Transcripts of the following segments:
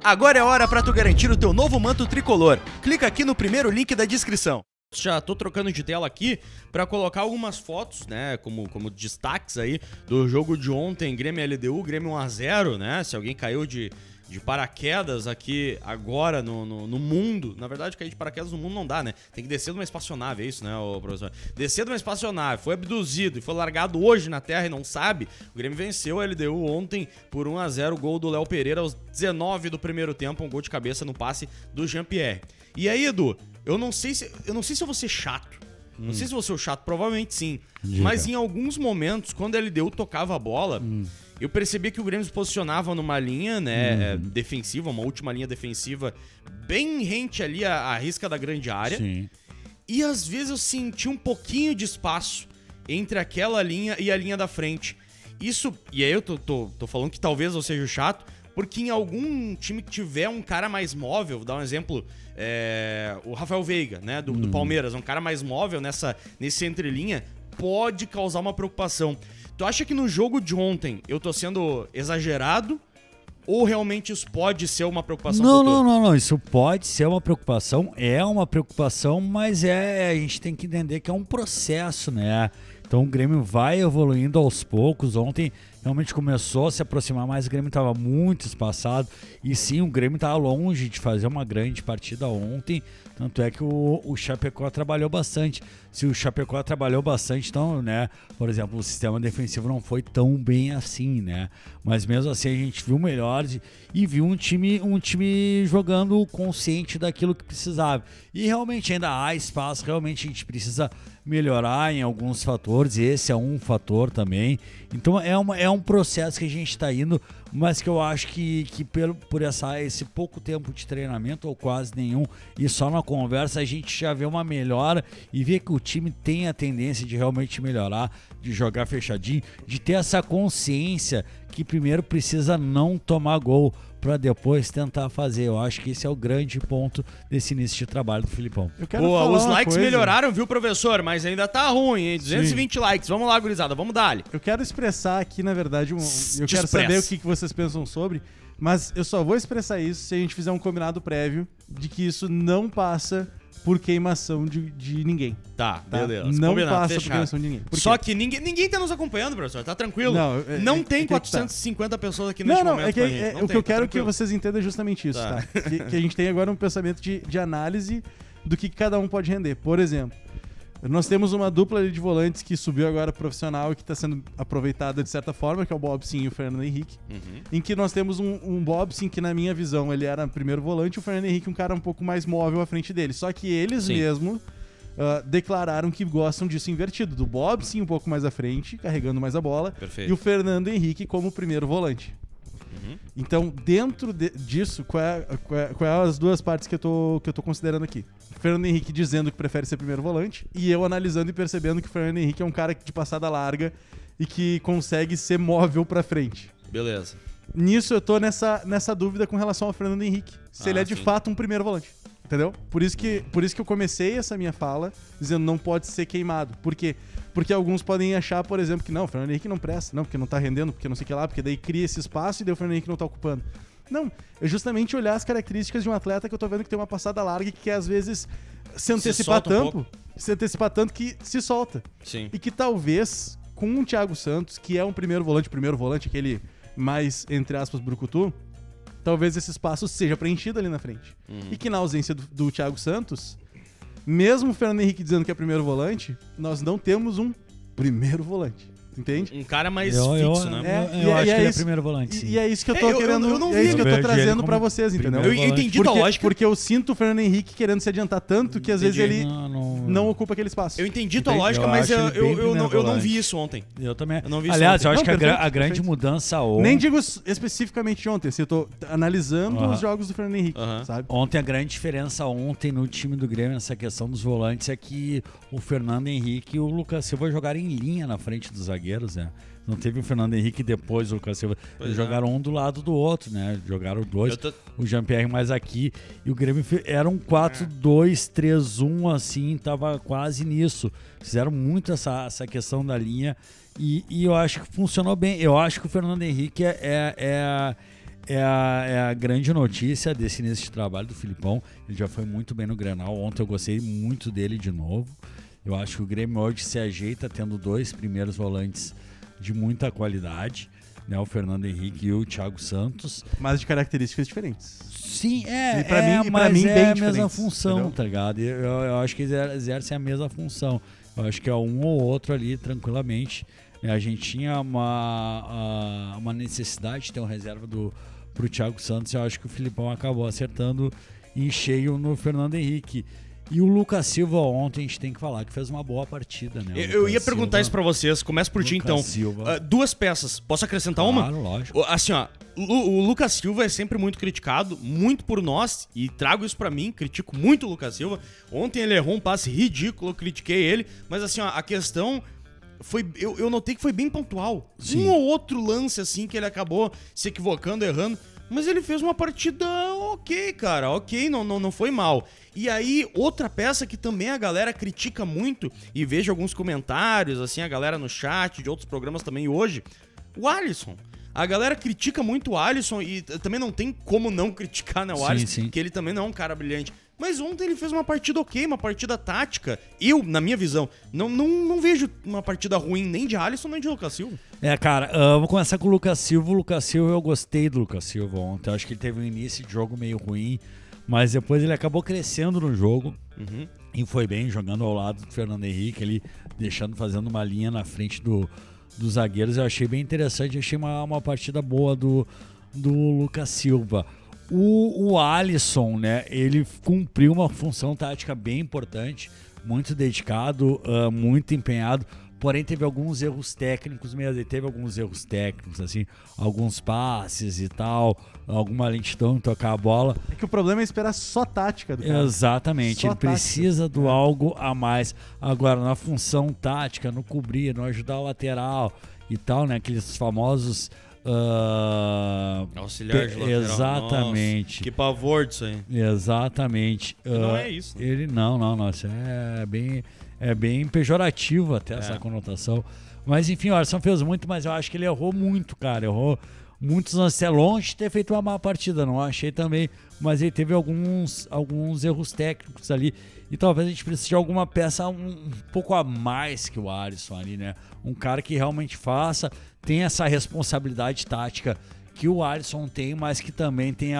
Agora é hora pra tu garantir o teu novo manto tricolor. Clica aqui no primeiro link da descrição. Já tô trocando de tela aqui pra colocar algumas fotos, né, como destaques aí do jogo de ontem, Grêmio LDU, Grêmio 1-0, né, se alguém caiu de paraquedas aqui agora no mundo. Na verdade, cair de paraquedas no mundo não dá, né? Tem que descer de uma espaçonave, é isso, né, ô professor? Descer de uma espaçonave, foi abduzido e foi largado hoje na Terra e não sabe. O Grêmio venceu a LDU ontem por 1-0, gol do Léo Pereira aos 19 do primeiro tempo, um gol de cabeça no passe do Jean-Pierre. E aí, Edu, eu não sei se eu vou ser chato. Não sei se vou ser o chato, provavelmente sim. Mas em alguns momentos, quando a LDU tocava a bola, eu percebi que o Grêmio se posicionava numa linha, né, defensiva, uma última linha defensiva bem rente ali à risca da grande área. Sim. E às vezes eu senti um pouquinho de espaço entre aquela linha e a linha da frente. Isso, e aí eu tô falando que talvez eu seja o chato, porque em algum time que tiver um cara mais móvel, vou dar um exemplo, o Rafael Veiga, né, do Palmeiras, um cara mais móvel nesse entrelinha, pode causar uma preocupação. Tu acha que no jogo de ontem eu tô sendo exagerado ou realmente isso pode ser uma preocupação? Não, isso pode ser uma preocupação, mas a gente tem que entender que é um processo, né? Então o Grêmio vai evoluindo aos poucos. Ontem realmente começou a se aproximar mais, o Grêmio estava muito espaçado e sim, o Grêmio estava longe de fazer uma grande partida ontem, tanto é que o Chapecó trabalhou bastante. Se o Chapecó trabalhou bastante, então, né, por exemplo, o sistema defensivo não foi tão bem assim, né, mas mesmo assim a gente viu melhores e viu um time jogando consciente daquilo que precisava, e realmente ainda há espaço, realmente a gente precisa melhorar em alguns fatores, esse é um fator também. Então é um processo que a gente está indo, mas que eu acho que por esse pouco tempo de treinamento, ou quase nenhum, e só na conversa, a gente já vê uma melhora e vê que o time tem a tendência de realmente melhorar, de jogar fechadinho, de ter essa consciência que primeiro precisa não tomar gol para depois tentar fazer. Eu acho que esse é o grande ponto desse início de trabalho do Filipão. Boa, os likes melhoraram, viu, professor? Mas ainda tá ruim, hein? 220 likes. Vamos lá, gurizada, vamos dar-lhe. Eu quero expressar aqui, na verdade, eu quero saber o que vocês pensam sobre, mas eu só vou expressar isso se a gente fizer um combinado prévio de que isso não passa por queimação de ninguém. Tá, beleza. Não combinado, passa por queimação de ninguém. Só que ninguém tá nos acompanhando, professor, tá tranquilo. Não tem 450 pessoas aqui neste momento. O que eu quero que vocês entendam é justamente isso, tá? Que a gente tem agora um pensamento de análise do que cada um pode render. Por exemplo, nós temos uma dupla ali de volantes que subiu agora profissional e que está sendo aproveitada de certa forma, que é o Bobson e o Fernando Henrique. Em que nós temos um Bobson que, na minha visão, ele era primeiro volante, e o Fernando Henrique um cara um pouco mais móvel à frente dele. Só que eles mesmo declararam que gostam disso invertido. Do Bobson um pouco mais à frente, carregando mais a bola. Perfeito. E o Fernando Henrique como primeiro volante. Então, dentro disso, qual é as duas partes que eu tô considerando aqui? O Fernando Henrique dizendo que prefere ser primeiro volante e eu analisando e percebendo que o Fernando Henrique é um cara de passada larga e que consegue ser móvel pra frente. Beleza. Nisso eu tô nessa dúvida com relação ao Fernando Henrique, se ele é de fato um primeiro volante. Entendeu? Por isso que eu comecei essa minha fala dizendo não pode ser queimado. Por quê? Porque alguns podem achar, por exemplo, que não, o Fernando Henrique não presta, não, porque não tá rendendo, porque não sei o que lá, porque daí cria esse espaço e daí o Fernando Henrique não tá ocupando. Não, é justamente olhar as características de um atleta que eu tô vendo que tem uma passada larga e que quer, às vezes, se antecipar tanto que se solta. Sim. E que talvez, com o Thiago Santos, que é um primeiro volante, aquele mais, entre aspas, brucutu, talvez esse espaço seja preenchido ali na frente. E que na ausência do Thiago Santos, mesmo o Fernando Henrique dizendo que é primeiro volante, nós não temos um primeiro volante. Entende? Um cara mais fixo, né? Eu acho que ele é primeiro volante, sim. E é isso que eu tô querendo. É isso que eu tô trazendo pra vocês, entendeu? Eu entendi tua lógica. Porque eu sinto o Fernando Henrique querendo se adiantar tanto que às vezes ele não ocupa aquele espaço. Eu entendi tua lógica, mas eu não vi isso ontem. Eu também. Eu não vi isso Aliás, ontem. eu acho que a grande mudança ontem... Nem digo especificamente de ontem, assim, eu tô analisando os jogos do Fernando Henrique, sabe? Ontem, a grande diferença no time do Grêmio, nessa questão dos volantes, é que o Fernando Henrique e o Lucas Silva jogaram em linha na frente dos zagueiros. zagueiros, né? Não teve o Fernando Henrique e depois o Lucas Silva. Eles jogaram um do lado do outro, né? Jogaram dois, o Jean-Pierre mais aqui. E o Grêmio era um 4-2-3-1, assim, tava quase nisso. Fizeram muito essa questão da linha e eu acho que funcionou bem. Eu acho que o Fernando Henrique é a grande notícia desse início de trabalho do Filipão. Ele já foi muito bem no Grenal. Ontem eu gostei muito dele de novo. Eu acho que o Grêmio hoje se ajeita tendo 2 primeiros volantes de muita qualidade, né? O Fernando Henrique e o Thiago Santos. Mas de características diferentes. Sim, pra mim, é a mesma diferentes, função, entendeu? tá ligado? Eu acho que exercem a mesma função. Eu acho que é um ou outro ali, tranquilamente. A gente tinha uma necessidade de ter uma reserva pro Thiago Santos. Eu acho que o Filipão acabou acertando em cheio no Fernando Henrique. E o Lucas Silva ontem, a gente tem que falar que fez uma boa partida, né? Eu ia perguntar isso pra vocês. Começa por ti, então. Duas peças. Posso acrescentar uma? Claro, lógico. Assim, ó, o Lucas Silva é sempre muito criticado, muito por nós, e trago isso pra mim, critico muito o Lucas Silva. Ontem ele errou um passe ridículo, eu critiquei ele, mas assim, ó, a questão foi... Eu notei que foi bem pontual. Sim. Um ou outro lance, assim, que ele acabou se equivocando, errando, mas ele fez uma partida ok, cara, ok, não foi mal. E aí, outra peça que também a galera critica muito, e vejo alguns comentários, assim, a galera no chat de outros programas também hoje, o Alisson. A galera critica muito o Alisson e também não tem como não criticar, né, o Alisson, que ele também não é um cara brilhante. Mas ontem ele fez uma partida ok, uma partida tática. Eu, na minha visão, não vejo uma partida ruim nem de Alisson nem de Lucas Silva. Cara, vou começar com o Lucas Silva. O Lucas Silva, eu gostei do Lucas Silva ontem. Eu acho que ele teve um início de jogo meio ruim, mas depois ele acabou crescendo no jogo e foi bem, jogando ao lado do Fernando Henrique, ele fazendo uma linha na frente dos zagueiros. Eu achei bem interessante, achei uma partida boa do Lucas Silva. O Alisson, né, ele cumpriu uma função tática bem importante, muito dedicado, muito empenhado, porém teve alguns erros técnicos mesmo, ele teve alguns erros técnicos, assim, alguns passes e tal, alguma lentidão em tocar a bola. É que o problema é esperar só tática do cara. Exatamente, só ele tática. precisa do algo a mais. Agora, na função tática, no cobrir, no ajudar o lateral e tal, né, aqueles famosos... auxiliar de lateral. Exatamente. Nossa, que pavor disso aí. Exatamente. Não é isso. Né? Ele não, isso é bem pejorativo até essa conotação. Mas enfim, o Alisson fez muito, mas eu acho que ele errou muito, cara. Errou muitos lances. É longe de ter feito uma má partida, não achei também. Mas ele teve alguns erros técnicos ali. E talvez a gente precise de alguma peça um pouco a mais que o Alisson ali, né? Um cara que realmente tem essa responsabilidade tática que o Alisson tem, mas que também tem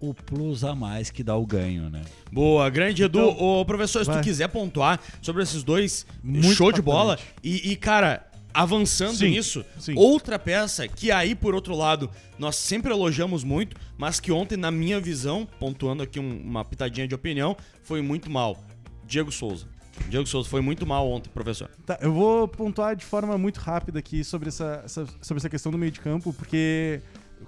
o plus a mais que dá o ganho, né? Boa, grande Edu. Então, ô, professor, se tu quiser pontuar sobre esses dois, muito show de importante. bola. E, cara, avançando nisso, outra peça que aí, por outro lado, nós sempre elogiamos muito, mas que ontem, na minha visão, pontuando aqui uma pitadinha de opinião, foi muito mal. Diego Souza foi muito mal ontem, professor. Tá, eu vou pontuar de forma muito rápida aqui sobre essa questão do meio de campo, porque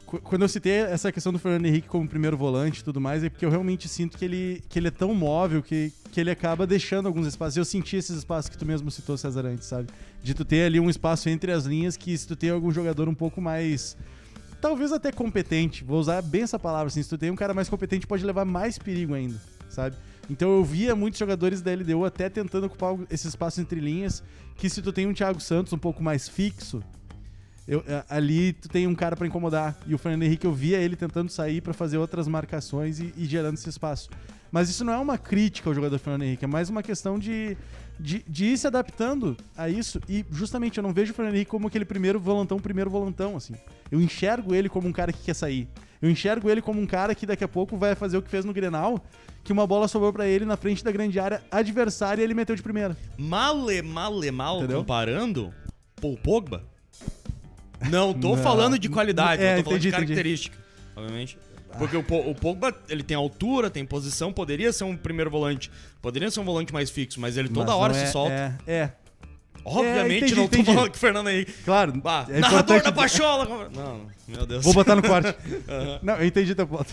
quando eu citei essa questão do Fernando Henrique como primeiro volante e tudo mais, é porque eu realmente sinto que ele é tão móvel que ele acaba deixando alguns espaços. Eu senti esses espaços que tu mesmo citou, César, antes, sabe? De tu ter ali um espaço entre as linhas que se tu tem algum jogador um pouco mais... talvez até competente, vou usar bem essa palavra, assim, se tu tem um cara mais competente pode levar mais perigo ainda, sabe? Então eu via muitos jogadores da LDU até tentando ocupar esse espaço entre linhas, que se tu tem um Thiago Santos um pouco mais fixo, ali tu tem um cara pra incomodar. E o Fernando Henrique, eu via ele tentando sair pra fazer outras marcações e gerando esse espaço. Mas isso não é uma crítica ao jogador Fernando Henrique, é mais uma questão de ir se adaptando a isso. E justamente eu não vejo o Fernando Henrique como aquele primeiro volantão, assim. Eu enxergo ele como um cara que quer sair. Eu enxergo ele como um cara que daqui a pouco vai fazer o que fez no Grenal, que uma bola sobrou pra ele na frente da grande área adversária e ele meteu de primeira. Mal, comparando, Paul Pogba? Não tô falando de qualidade, eu tô falando de característica, obviamente. Porque o Pogba, ele tem altura, tem posição, poderia ser um primeiro volante, poderia ser um volante mais fixo, mas ele toda hora se solta. Obviamente não tô falando que o Fernando Henrique... Claro. Narrador da Pachola! Não, meu Deus. Vou botar no corte. Não, eu entendi teu ponto.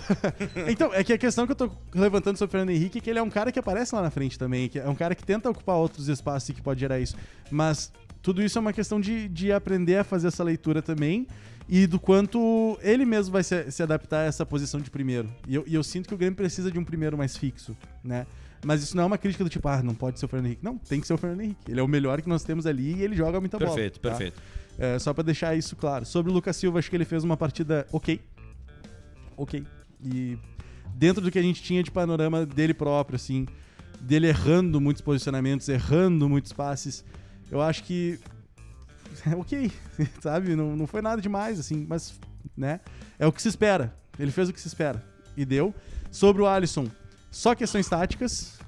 Então, é que a questão que eu tô levantando sobre o Fernando Henrique é que ele é um cara que aparece lá na frente também, que é um cara que tenta ocupar outros espaços e que pode gerar isso. Mas tudo isso é uma questão de aprender a fazer essa leitura também e do quanto ele mesmo vai se adaptar a essa posição de primeiro. E eu sinto que o Grêmio precisa de um primeiro mais fixo, né? Mas isso não é uma crítica do tipo, não pode ser o Fernando Henrique. Não, tem que ser o Fernando Henrique. Ele é o melhor que nós temos ali e ele joga muita bola. Perfeito, tá? perfeito. Só pra deixar isso claro. Sobre o Lucas Silva, acho que ele fez uma partida ok. E dentro do que a gente tinha de panorama dele próprio, assim, dele errando muitos posicionamentos, errando muitos passes, eu acho que ok, sabe? Não foi nada demais, assim, mas, né? É o que se espera. Ele fez o que se espera. E deu. Sobre o Alisson, só questões táticas.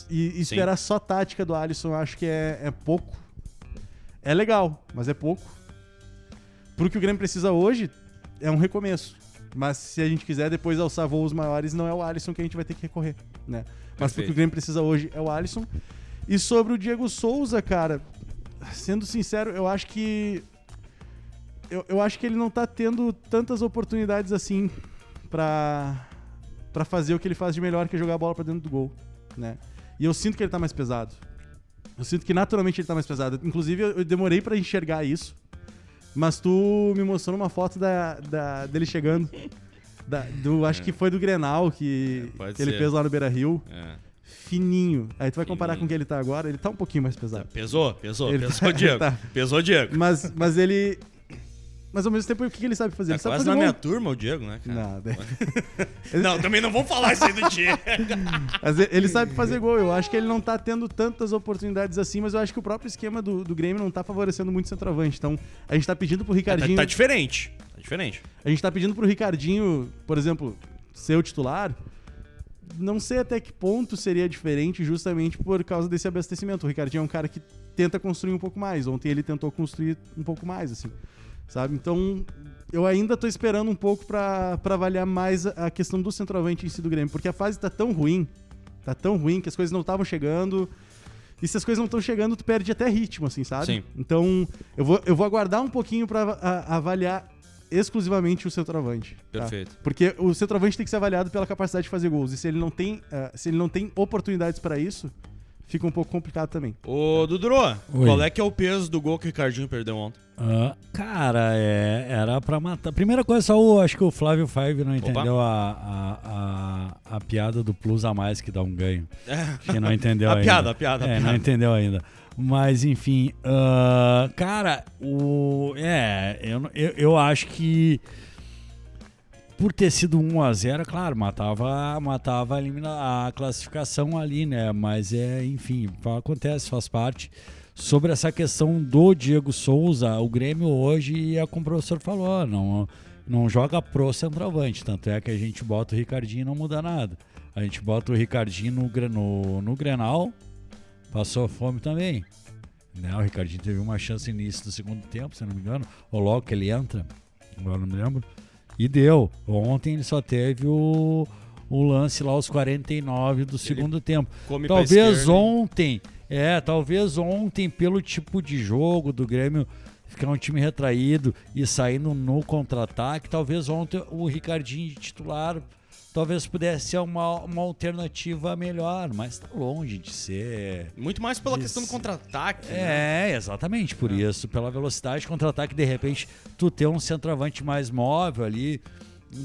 E esperar só tática do Alisson, eu acho que é pouco. É legal, mas é pouco. Pro que o Grêmio precisa hoje, é um recomeço. Mas se a gente quiser depois alçar voos maiores, não é o Alisson que a gente vai ter que recorrer, né? Mas pro que o Grêmio precisa hoje é o Alisson. E sobre o Diego Souza, cara, sendo sincero, eu acho que ele não tá tendo tantas oportunidades assim pra fazer o que ele faz de melhor, que é jogar a bola pra dentro do gol, né? E eu sinto que ele tá mais pesado. Eu sinto que naturalmente ele tá mais pesado. Inclusive, eu demorei pra enxergar isso, mas tu me mostrou uma foto dele chegando. Acho que foi do Grenal que ele fez lá no Beira-Rio. Fininho. Aí tu vai comparar com o que ele tá agora, ele tá um pouquinho mais pesado. Pesou, Diego. Pesou, Diego. Mas ele... Mas ao mesmo tempo, o que ele sabe fazer? Ele sabe quase fazer na gol. minha turma, o Diego, né, cara? Não, não, também não vamos falar isso aí do Diego. Mas ele sabe fazer gol. Eu acho que ele não tá tendo tantas oportunidades assim, mas eu acho que o próprio esquema do Grêmio não tá favorecendo muito o centroavante. Então, a gente tá pedindo pro Ricardinho... Tá diferente. A gente tá pedindo pro Ricardinho, por exemplo, ser o titular. Não sei até que ponto seria diferente justamente por causa desse abastecimento. O Ricardinho é um cara que tenta construir um pouco mais. Ontem ele tentou construir um pouco mais, assim. Sabe? Então, eu ainda tô esperando um pouco pra avaliar mais a questão do centroavante em si do Grêmio, porque a fase tá tão ruim que as coisas não estavam chegando, e se as coisas não estão chegando, tu perde até ritmo, assim, sabe? Sim. Então, eu vou aguardar um pouquinho pra avaliar exclusivamente o centroavante. Perfeito. Tá? Porque o centroavante tem que ser avaliado pela capacidade de fazer gols, e se ele não tem oportunidades pra isso, fica um pouco complicado também. Ô, Dudro, qual é que é o peso do gol que o Ricardinho perdeu ontem? Cara, era pra matar. Primeira coisa, acho que o Flávio Five não entendeu a piada do plus a mais que dá um ganho. Que não entendeu ainda. A piada. Não entendeu ainda. Mas, enfim, cara, eu acho que por ter sido 1-0, claro, matava a classificação ali, né? Mas enfim, acontece, faz parte. Sobre essa questão do Diego Souza, o Grêmio hoje, como o professor falou, não joga pro centroavante. Tanto é que a gente bota o Ricardinho e não muda nada. A gente bota o Ricardinho no Grenal, passou fome também. Né? O Ricardinho teve uma chance no início do segundo tempo, se não me engano, ou logo que ele entra, agora não me lembro. E deu. Ontem ele só teve o lance lá aos 49 do segundo tempo. Talvez ontem, pelo tipo de jogo do Grêmio ficar um time retraído e saindo no contra-ataque, talvez ontem o Ricardinho de titular talvez pudesse ser uma alternativa melhor, mas tá longe de ser. Muito mais pela questão do contra-ataque. Exatamente por isso. Pela velocidade de contra-ataque, de repente, tu ter um centroavante mais móvel ali,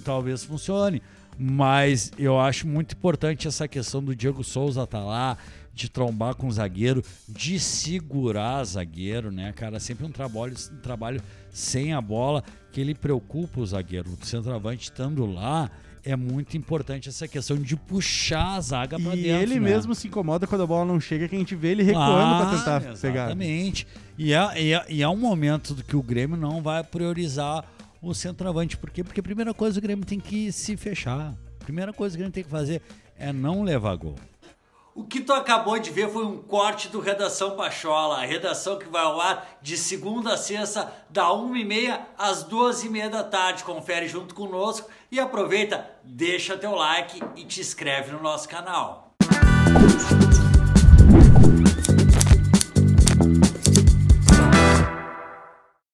talvez funcione. Mas eu acho muito importante essa questão do Diego Souza estar lá, de trombar com o zagueiro, de segurar zagueiro, né, cara? Sempre um trabalho sem a bola, que ele preocupa o zagueiro. O centroavante estando lá, é muito importante essa questão de puxar a zaga pra dentro. E ele mesmo se incomoda quando a bola não chega, que a gente vê ele recuando pra tentar pegar. Exatamente. E é um momento do que o Grêmio não vai priorizar o centroavante. Por quê? Porque a primeira coisa o Grêmio tem que se fechar. A primeira coisa que o Grêmio tem que fazer é não levar gol. O que tu acabou de ver foi um corte do Redação Pachola, a redação que vai ao ar de segunda a sexta, da 1h30 às 2h30 da tarde. Confere junto conosco e aproveita, deixa teu like e te inscreve no nosso canal.